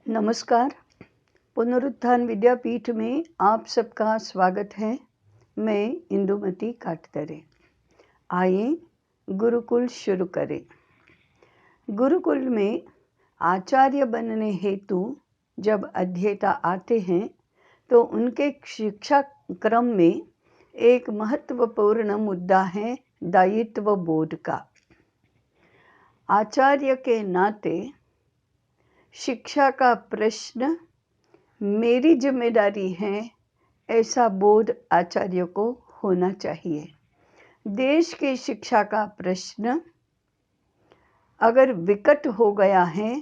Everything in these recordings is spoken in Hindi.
नमस्कार। पुनरुत्थान विद्यापीठ में आप सबका स्वागत है। मैं इंदुमती काटतरे। आइए गुरुकुल शुरू करें। गुरुकुल में आचार्य बनने हेतु जब अध्येता आते हैं तो उनके शिक्षा क्रम में एक महत्वपूर्ण मुद्दा है दायित्व बोध का। आचार्य के नाते शिक्षा का प्रश्न मेरी जिम्मेदारी है, ऐसा बोध आचार्य को होना चाहिए। देश की शिक्षा का प्रश्न अगर विकट हो गया है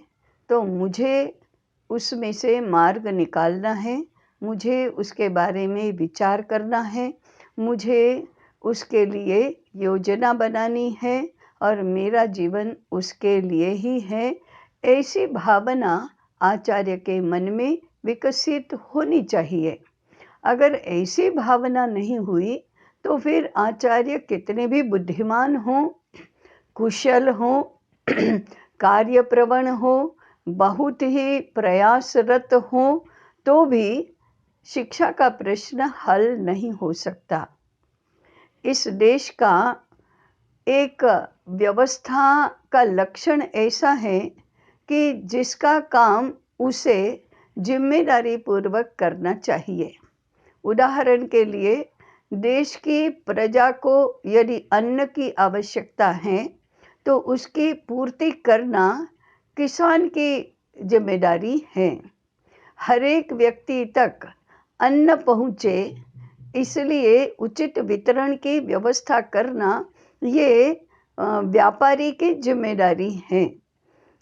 तो मुझे उसमें से मार्ग निकालना है, मुझे उसके बारे में विचार करना है, मुझे उसके लिए योजना बनानी है और मेरा जीवन उसके लिए ही है। ऐसी भावना आचार्य के मन में विकसित होनी चाहिए। अगर ऐसी भावना नहीं हुई तो फिर आचार्य कितने भी बुद्धिमान हों, कुशल हों, कार्यप्रवण हो, बहुत ही प्रयासरत हो, तो भी शिक्षा का प्रश्न हल नहीं हो सकता। इस देश का एक व्यवस्था का लक्षण ऐसा है कि जिसका काम उसे जिम्मेदारी पूर्वक करना चाहिए। उदाहरण के लिए, देश की प्रजा को यदि अन्न की आवश्यकता है तो उसकी पूर्ति करना किसान की जिम्मेदारी है। हर एक व्यक्ति तक अन्न पहुँचे, इसलिए उचित वितरण की व्यवस्था करना ये व्यापारी की जिम्मेदारी है।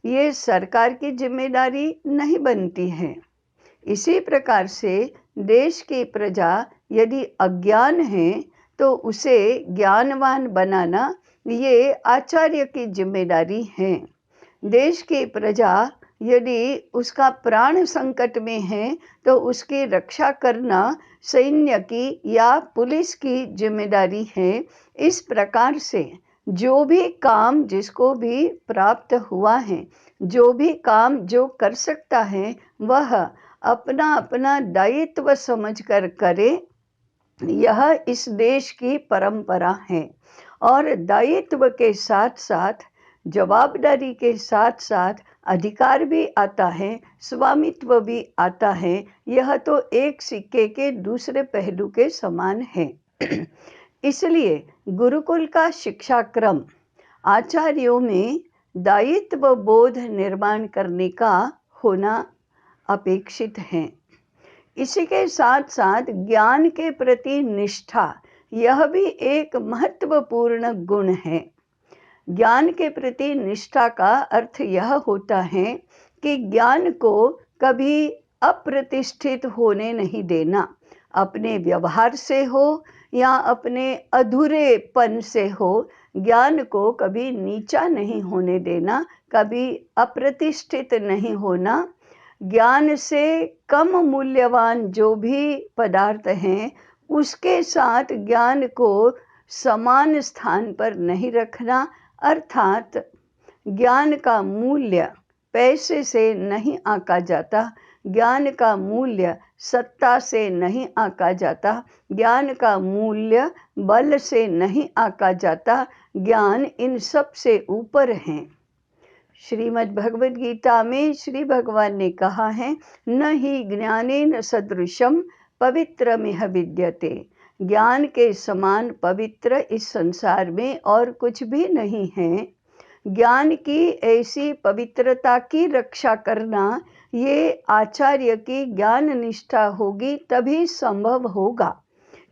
ये सरकार की जिम्मेदारी नहीं बनती है। इसी प्रकार से देश की प्रजा यदि अज्ञान है तो उसे ज्ञानवान बनाना ये आचार्य की जिम्मेदारी है। देश की प्रजा यदि उसका प्राण संकट में है तो उसकी रक्षा करना सैन्य की या पुलिस की जिम्मेदारी है। इस प्रकार से जो भी काम जिसको भी प्राप्त हुआ है, जो भी काम जो कर सकता है, वह अपना अपना दायित्व समझकर करे। यह इस देश की परंपरा है और दायित्व के साथ साथ जवाबदारी के साथ साथ अधिकार भी आता है, स्वामित्व भी आता है। यह तो एक सिक्के के दूसरे पहलू के समान है। इसलिए गुरुकुल का शिक्षा क्रम आचार्यों में दायित्व बोध निर्माण करने का होना अपेक्षित है। इसी के साथ साथ ज्ञान के प्रति निष्ठा, यह भी एक महत्वपूर्ण गुण है। ज्ञान के प्रति निष्ठा का अर्थ यह होता है कि ज्ञान को कभी अप्रतिष्ठित होने नहीं देना। अपने व्यवहार से हो या अपने अधूरेपन से हो, ज्ञान को कभी नीचा नहीं होने देना, कभी अप्रतिष्ठित नहीं होना। ज्ञान से कम मूल्यवान जो भी पदार्थ हैं, उसके साथ ज्ञान को समान स्थान पर नहीं रखना। अर्थात ज्ञान का मूल्य पैसे से नहीं आंका जाता, ज्ञान का मूल्य सत्ता से नहीं आंका जाता, ज्ञान का मूल्य बल से नहीं आंका जाता। ज्ञान इन सब से ऊपर है। श्रीमद् भगवद गीता में श्री भगवान ने कहा है, न ही ज्ञानेन सदृशम पवित्रमिह विद्यते। ज्ञान के समान पवित्र इस संसार में और कुछ भी नहीं है। ज्ञान की ऐसी पवित्रता की रक्षा करना ये आचार्य की ज्ञान निष्ठा होगी, तभी संभव होगा।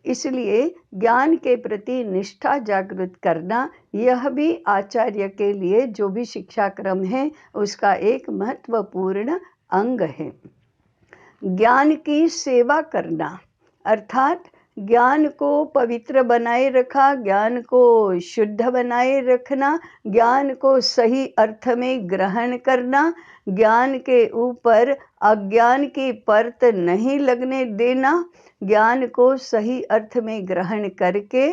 इसलिए ज्ञान के प्रति निष्ठा जागृत करना यह भी आचार्य के लिए जो भी शिक्षा क्रम है उसका एक महत्वपूर्ण अंग है। ज्ञान की सेवा करना अर्थात ज्ञान को पवित्र बनाए रखा, ज्ञान को शुद्ध बनाए रखना, ज्ञान को सही अर्थ में ग्रहण करना, ज्ञान के ऊपर अज्ञान की परत नहीं लगने देना, ज्ञान को सही अर्थ में ग्रहण करके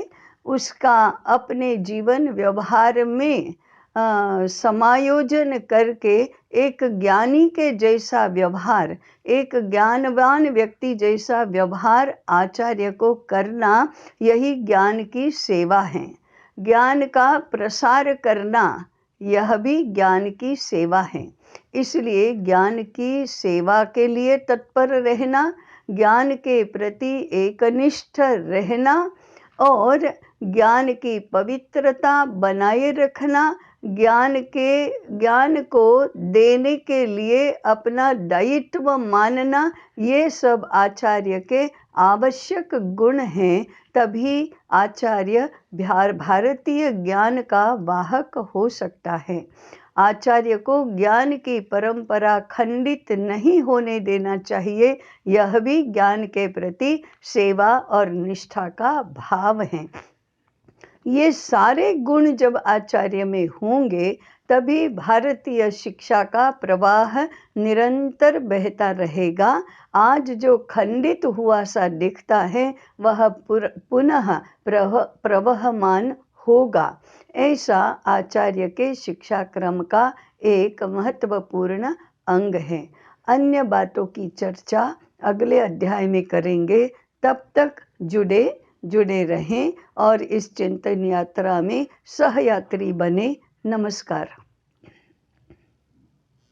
उसका अपने जीवन व्यवहार में समायोजन करके एक ज्ञानी के जैसा व्यवहार, एक ज्ञानवान व्यक्ति जैसा व्यवहार आचार्य को करना, यही ज्ञान की सेवा है। ज्ञान का प्रसार करना, यह भी ज्ञान की सेवा है। इसलिए ज्ञान की सेवा के लिए तत्पर रहना, ज्ञान के प्रति एकनिष्ठ रहना और ज्ञान की पवित्रता बनाए रखना, ज्ञान को देने के लिए अपना दायित्व मानना, ये सब आचार्य के आवश्यक गुण हैं। तभी आचार्य भारतीय ज्ञान का वाहक हो सकता है। आचार्य को ज्ञान की परंपरा खंडित नहीं होने देना चाहिए। यह भी ज्ञान के प्रति सेवा और निष्ठा का भाव है। ये सारे गुण जब आचार्य में होंगे, तभी भारतीय शिक्षा का प्रवाह निरंतर बहता रहेगा। आज जो खंडित हुआ सा दिखता है, वह पुनः प्रवहमान होगा। ऐसा आचार्य के शिक्षा क्रम का एक महत्वपूर्ण अंग है। अन्य बातों की चर्चा अगले अध्याय में करेंगे। तब तक जुड़े रहें और इस चिंतन यात्रा में सहयात्री बने। नमस्कार।